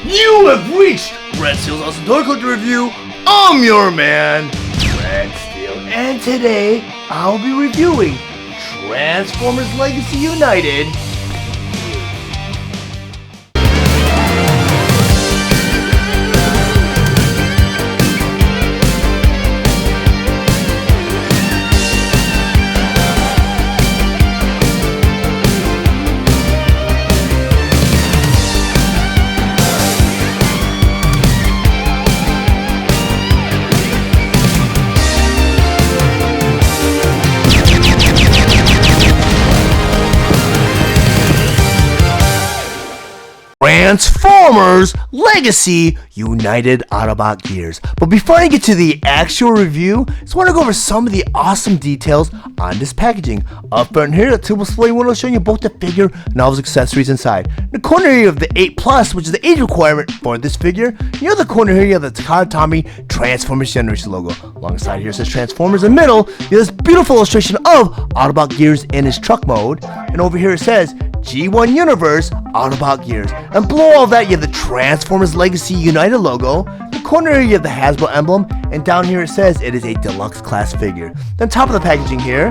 You have reached Red Steele's Awesome Toy Collector Review. I'm your man, Red Steele, and today I'll be reviewing Transformers Legacy United. Transformers Legacy United Autobot Gears. But before I get to the actual review, I just want to go over some of the awesome details on this packaging. Up front here, the tube display window showing you both the figure and all its accessories inside. In the corner here, you have the 8+, which is the age requirement for this figure. Near the corner here, you have the Takara Tomy Transformers Generation logo. Alongside here, it says Transformers. In the middle, you have this beautiful illustration of Autobot Gears in his truck mode. And over here, it says G1 Universe Autobot Gears. And below all that, you have the Transformers Legacy United logo. In the corner here, you have the Hasbro emblem. And down here, it says it is a deluxe class figure. Then top of the packaging here,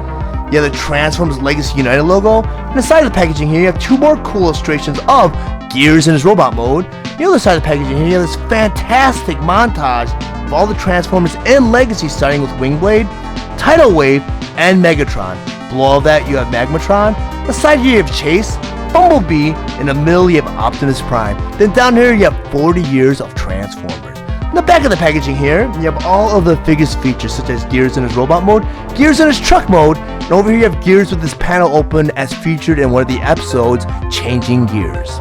you have the Transformers Legacy United logo. And the side of the packaging here, you have two more cool illustrations of Gears in his robot mode. The other side of the packaging here, you have this fantastic montage of all the Transformers in Legacy, starting with Wingblade, Tidal Wave, and Megatron. Below all that, you have Magmatron. On the side here, you have Chase, Bumblebee. In the middle, you have Optimus Prime. Then down here, you have 40 years of Transformers. In the back of the packaging here, you have all of the figure's features, such as Gears in his robot mode, Gears in his truck mode, and over here you have Gears with this panel open as featured in one of the episodes, Changing Gears.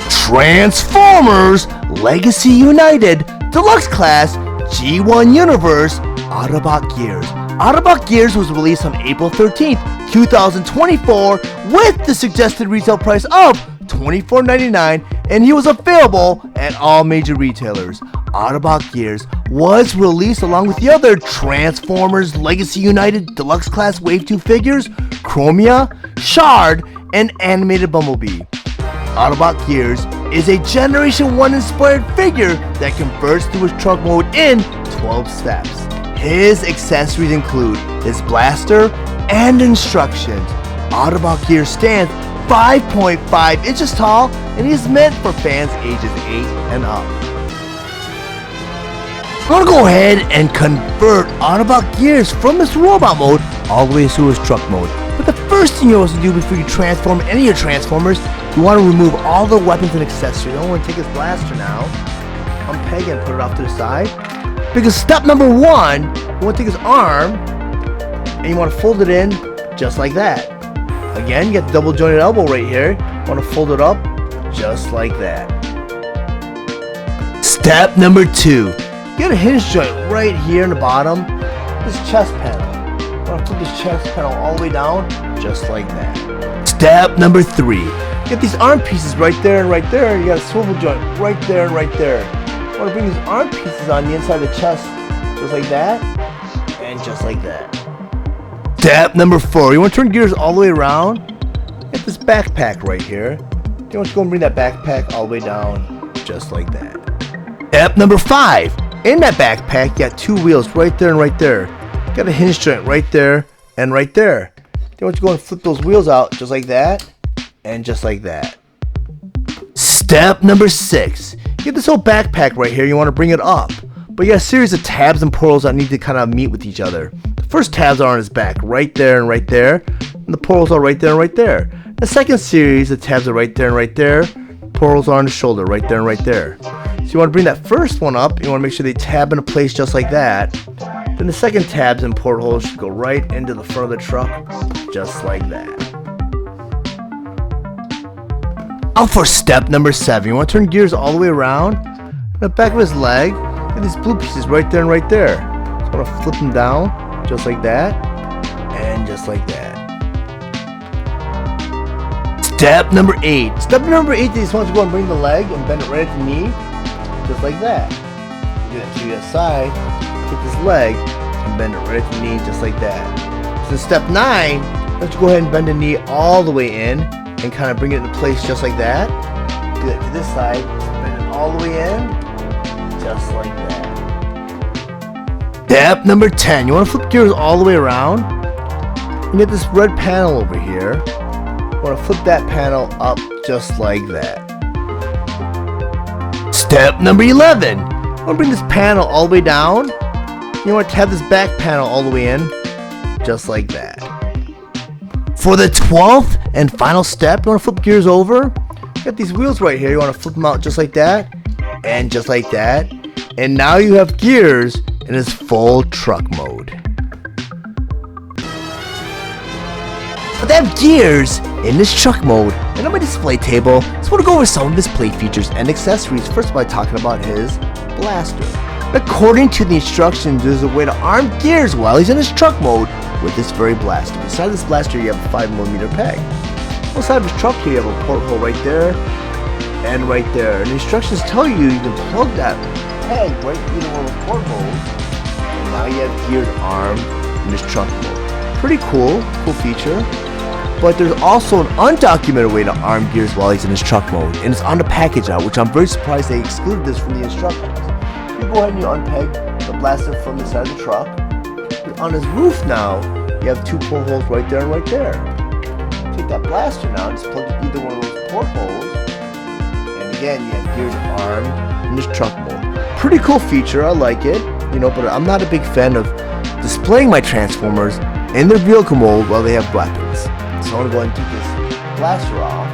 Transformers Legacy United Deluxe Class G1 Universe Autobot Gears. Autobot Gears was released on April 13th, 2024 with the suggested retail price of $24.99, and he was available at all major retailers. Autobot Gears was released along with the other Transformers Legacy United Deluxe Class Wave 2 figures, Chromia, Shard, and Animated Bumblebee. Autobot Gears is a Generation 1 inspired figure that converts to his truck mode in 12 steps. His accessories include his blaster and instructions. Autobot Gears stands 5.5 inches tall and he is meant for fans ages 8 and up. I'm going to go ahead and convert Autobot Gears from his robot mode all the way to his truck mode. But the first thing you're supposed to do before you transform any of your Transformers, you want to remove all the weapons and accessories. I want to take his blaster now, unpeg it and put it off to the side. Because step number one, you want to take his arm and you want to fold it in just like that. Again, you got the double jointed elbow right here. You want to fold it up just like that. Step number two, you got a hinge joint right here in the bottom. This chest panel. You want to put this chest panel all the way down just like that. Step number three, you got these arm pieces right there and right there. You got a swivel joint right there and right there. I want to bring these arm pieces on the inside of the chest, just like that, and just like that. Step number four, you want to turn gears all the way around. Get this backpack right here. You want to go and bring that backpack all the way down, just like that. Step number five, in that backpack, you got two wheels right there and right there. You got a hinge joint right there and right there. You want to go and flip those wheels out, just like that, and just like that. Step number six, you get this whole backpack right here, you want to bring it up, but you got a series of tabs and portals that need to kind of meet with each other. The first tabs are on his back, right there and right there, and the portals are right there and right there. The second series, the tabs are right there and right there, portals are on his shoulder, right there and right there. So you want to bring that first one up, you want to make sure they tab into place just like that. Then the second tabs and portholes should go right into the front of the truck, just like that. Now for step number seven, you want to turn gears all the way around. The back of his leg, get these blue pieces right there and right there. So I want to flip them down, just like that, and just like that. Step number eight. Step number eight, you just want to go and bring the leg and bend it right at the knee, just like that. Do that to the side, take this leg and bend it right at the knee, just like that. So step 9, let's go ahead and bend the knee all the way in and kind of bring it into place just like that. do that to this side, spin it all the way in, just like that. Step number 10, you want to flip gears all the way around. You get this red panel over here. You want to flip that panel up just like that. Step number 11, you want to bring this panel all the way down. You want to have this back panel all the way in, just like that. For the 12th and final step, you want to flip gears over. You got these wheels right here. You want to flip them out just like that, and just like that. And now you have gears in its full truck mode. But they have gears in this truck mode, and on my display table, so I want to go over some of his plate features and accessories. First by talking about his blaster. According to the instructions, there's a way to arm gears while he's in his truck mode with this very blaster. Beside this blaster, you have a 5mm peg. On the side of his truck here, you have a porthole right there and right there. And the instructions tell you you can plug that peg right either one of the portholes, and now you have gears armed in this truck mode. Pretty cool feature. But there's also an undocumented way to arm gears while he's in his truck mode, and it's on the package out, which I'm very surprised they excluded this from the instructions. You go ahead and you unpeg the blaster from the side of the truck. On his roof now, you have two portholes right there and right there. Take that blaster now and just plug it either one of those portholes, and again you have gears armed in this truck mode. Pretty cool feature, I like it, but I'm not a big fan of displaying my Transformers in their vehicle mode while they have weapons. So I'm going to go ahead and take this blaster off,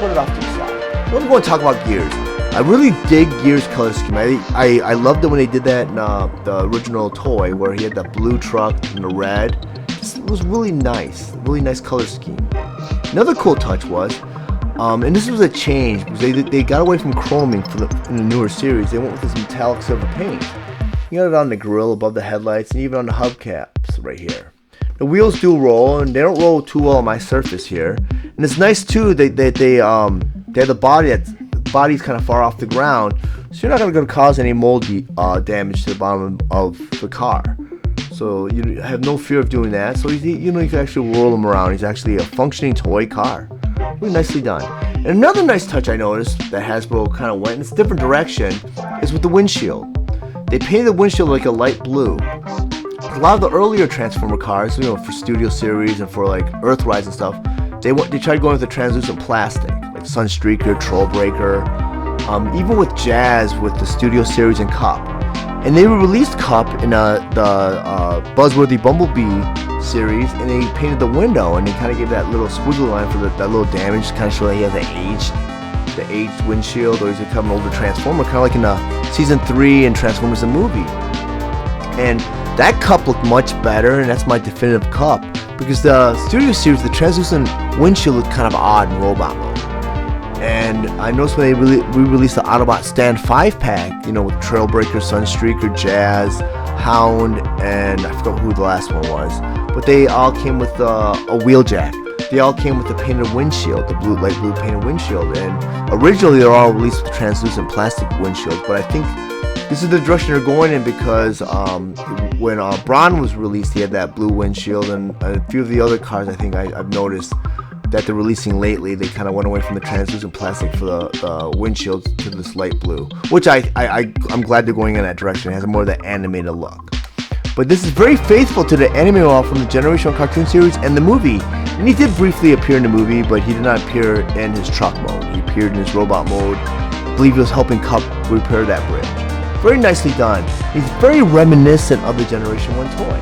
put it off to the side. I'm going to go and talk about gears. I really dig Gears color scheme. I loved it when they did that in the original toy where he had that blue truck and the red. It was really nice color scheme. Another cool touch was, and this was a change because they got away from chroming in the newer series. They went with this metallic silver paint. You got it on the grill, above the headlights, and even on the hubcaps right here. The wheels do roll, and they don't roll too well on my surface here. And it's nice too that they have the body's kind of far off the ground, so you're not going to cause any mold damage to the bottom of the car. So you have no fear of doing that. So you can actually roll him around. He's actually a functioning toy car. Really nicely done. And another nice touch I noticed that Hasbro kind of went in a different direction is with the windshield. They painted the windshield like a light blue. A lot of the earlier Transformer cars, for Studio Series and for like Earthrise and stuff, they tried going with the translucent plastic, like Sunstreaker, Trollbreaker, even with Jazz with the Studio Series and Cup. And they released Cup in the Buzzworthy Bumblebee series, and they painted the window, and they kind of gave that little squiggly line for that little damage to kind of show that he has the aged windshield, or he's become an older Transformer, kind of like in the Season 3 and Transformers the movie. And that Cup looked much better, and that's my definitive Cup, because the Studio Series, the translucent windshield looked kind of odd in robot mode. And I noticed when they re-released the Autobot Stand 5-pack, with Trailbreaker, Sunstreaker, Jazz, Hound, and I forgot who the last one was, but they all came with a wheeljack. They all came with the painted windshield, the light blue painted windshield, and originally they were all released with translucent plastic windshields, but I think this is the direction they're going in, because when Braun was released, he had that blue windshield, and a few of the other cars I think I've noticed that they're releasing lately, they kind of went away from the translucent plastic for the windshields to this light blue, which I'm glad they're going in that direction. It has more of the animated look. But this is very faithful to the anime model from the Generation 1 cartoon series and the movie. And he did briefly appear in the movie, but he did not appear in his truck mode. He appeared in his robot mode. I believe he was helping Cup repair that bridge. Very nicely done. He's very reminiscent of the Generation 1 toy.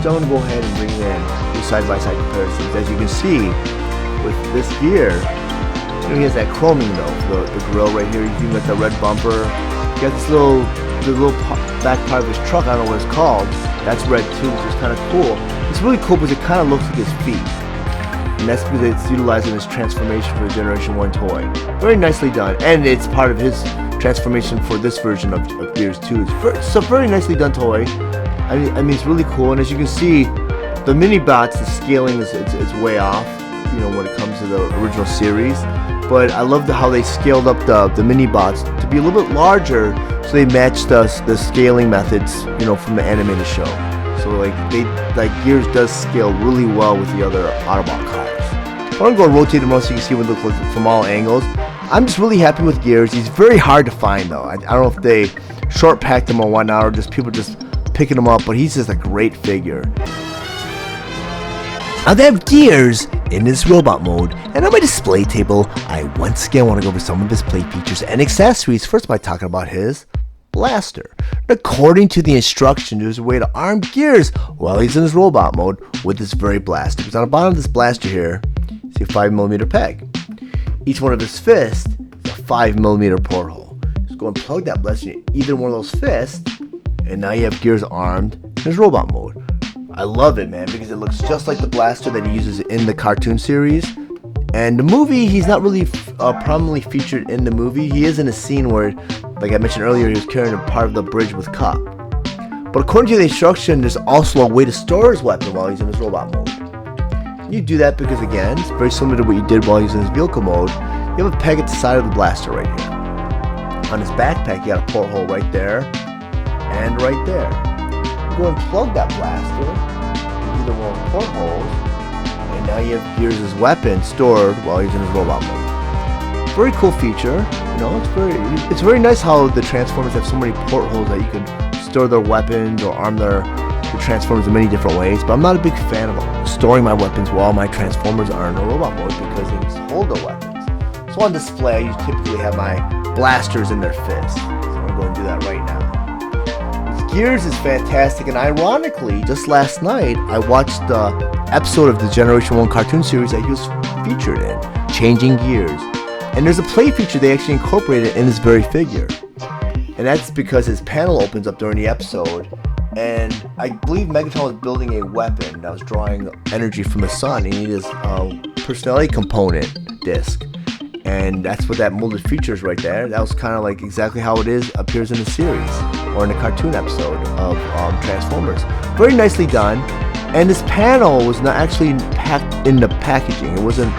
So I'm going to go ahead and bring in the side-by-side comparisons. As you can see, with this gear, he has that chroming though, the grill right here. You can get the red bumper. You got the little back part of his truck, I don't know what it's called. That's red too, which is kind of cool. It's really cool because it kind of looks like his feet. And that's because it's utilizing his transformation for the Generation 1 toy. Very nicely done. And it's part of his transformation for this version of Gears 2. It's a very nicely done toy. I mean, it's really cool. And as you can see, the mini-bots, the scaling is way off, when it comes to the original series. But I love how they scaled up the mini-bots to be a little bit larger, so they match the scaling methods, from the animated show. So Gears does scale really well with the other Autobot cars. I'm gonna go rotate them around so you can see what it looks like from all angles. I'm just really happy with Gears. He's very hard to find though. I don't know if they short packed him or whatnot, or just people just picking him up, but he's just a great figure. Now they have Gears in his robot mode, and on my display table, I once again want to go over some of his play features and accessories. First by talking about his blaster. According to the instructions, there's a way to arm Gears while he's in his robot mode with this very blaster. Because on the bottom of this blaster here, you see a 5mm peg. Each one of his fists is a 5mm porthole. Just go and plug that blaster in either one of those fists, and now you have Gears armed in his robot mode. I love it, man, because it looks just like the blaster that he uses in the cartoon series. And the movie, he's not really prominently featured in the movie. He is in a scene where, like I mentioned earlier, he was carrying a part of the bridge with Cup. But according to the instruction, there's also a way to store his weapon while he's in his robot mode. You do that because, again, it's very similar to what you did while he's in his vehicle mode. You have a peg at the side of the blaster right here. On his backpack, you got a porthole right there and right there. You go and plug that blaster in either one of the portholes, and now you have Gears' weapon stored while he's in his robot mode. Very cool feature. You know, it's very nice how the Transformers have so many portholes that you can store their weapons or arm their Transformers in many different ways. But I'm not a big fan of storing my weapons while my Transformers are in a robot mode because they just hold their weapons. So on display, you typically have my blasters in their fists. So I'm going to go and do that right now. Gears is fantastic, and ironically, just last night, I watched the episode of the Generation 1 cartoon series that he was featured in, Changing Gears. And there's a play feature they actually incorporated in this very figure. And that's because his panel opens up during the episode, and I believe Megatron was building a weapon that was drawing energy from the sun. He needed his personality component disc. And that's what that molded feature is right there. That was kind of like exactly how it appears in the series or in the cartoon episode of Transformers. Very nicely done. And this panel was not actually packed in the packaging. It wasn't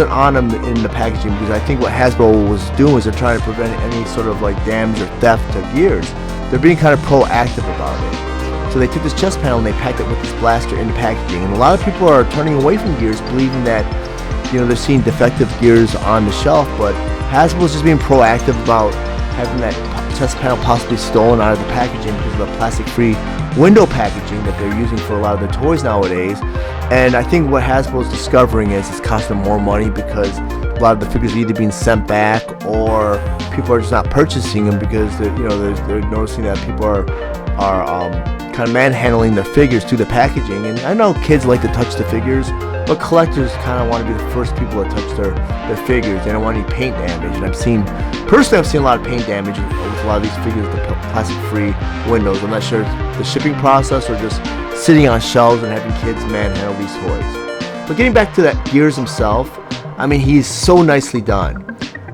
on him in the packaging because I think what Hasbro was doing was they're trying to prevent any sort of like damage or theft to Gears. They're being kind of proactive about it. So they took this chest panel and they packed it with this blaster in the packaging. And a lot of people are turning away from Gears, believing that, you know, they're seeing defective Gears on the shelf, but Hasbro's just being proactive about having that chest panel possibly stolen out of the packaging because of the plastic-free window packaging that they're using for a lot of their toys nowadays. And I think what Hasbro's discovering is it's costing them more money because a lot of the figures are either being sent back or people are just not purchasing them because they're noticing that people are kind of manhandling their figures to the packaging. And I know kids like to touch the figures, but collectors kind of want to be the first people to touch their figures. They don't want any paint damage. And I've seen a lot of paint damage with a lot of these figures with the plastic-free windows. I'm not sure if it's the shipping process or just sitting on shelves and having kids manhandle these toys. But getting back to that Gears himself, I mean, he's so nicely done.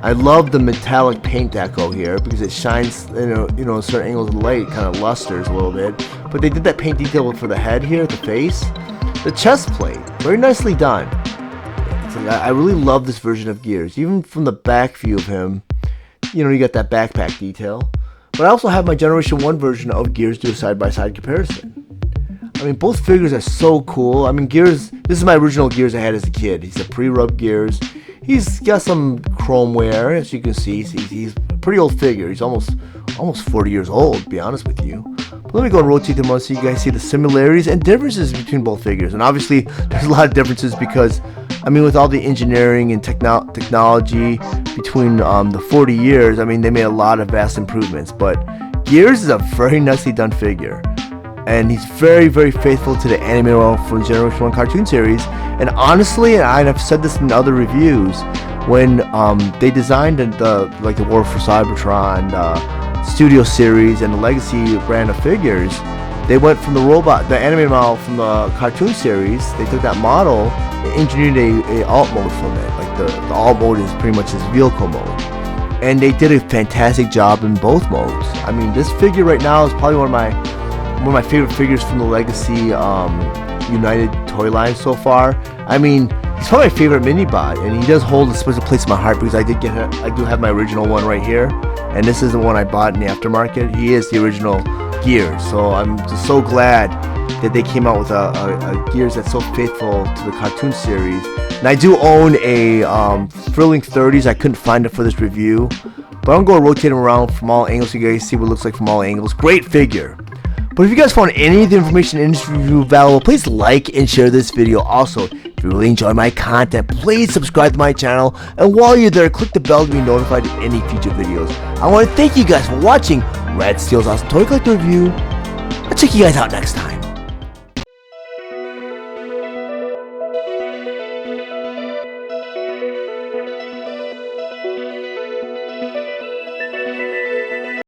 I love the metallic paint deco here because it shines, certain angles of light, kind of lusters a little bit. But they did that paint detail for the head here, the face. The chest plate, very nicely done. I really love this version of Gears. Even from the back view of him, you got that backpack detail. But I also have my Generation 1 version of Gears do a side-by-side comparison. I mean, both figures are so cool. I mean, Gears, this is my original Gears I had as a kid. He's a pre-rub Gears. He's got some chrome wear, as you can see. He's a pretty old figure. He's almost 40 years old, to be honest with you. But let me go and rotate them on so you guys see the similarities and differences between both figures. And obviously, there's a lot of differences because, I mean, with all the engineering and technology between the 40 years, I mean, they made a lot of vast improvements. But Gears is a very nicely done figure. And he's very, very faithful to the animated role from the Generation 1 cartoon series. And honestly, and I've said this in other reviews, when they designed the War for Cybertron Studio series and the Legacy brand of figures, they went from the animated model from the cartoon series. They took that model and engineered a alt mode from it. Like the alt mode is pretty much his vehicle mode. And they did a fantastic job in both modes. I mean, this figure right now is probably one of my favorite figures from the Legacy United toy line so far. I mean, he's probably my favorite mini-bot, and he does hold a special place in my heart because I do have my original one right here, and this is the one I bought in the aftermarket. He is the original Gears, so I'm just so glad that they came out with a Gears that's so faithful to the cartoon series. And I do own a Thrilling 30s. I couldn't find it for this review, but I'm going to rotate them around from all angles so you guys see what it looks like from all angles. Great figure. But if you guys found any of the information in this review valuable, please like and share this video. Also, if you really enjoy my content, please subscribe to my channel. And while you're there, click the bell to be notified of any future videos. I want to thank you guys for watching Red Steele's Awesome Toy Collector Review. I'll check you guys out next time.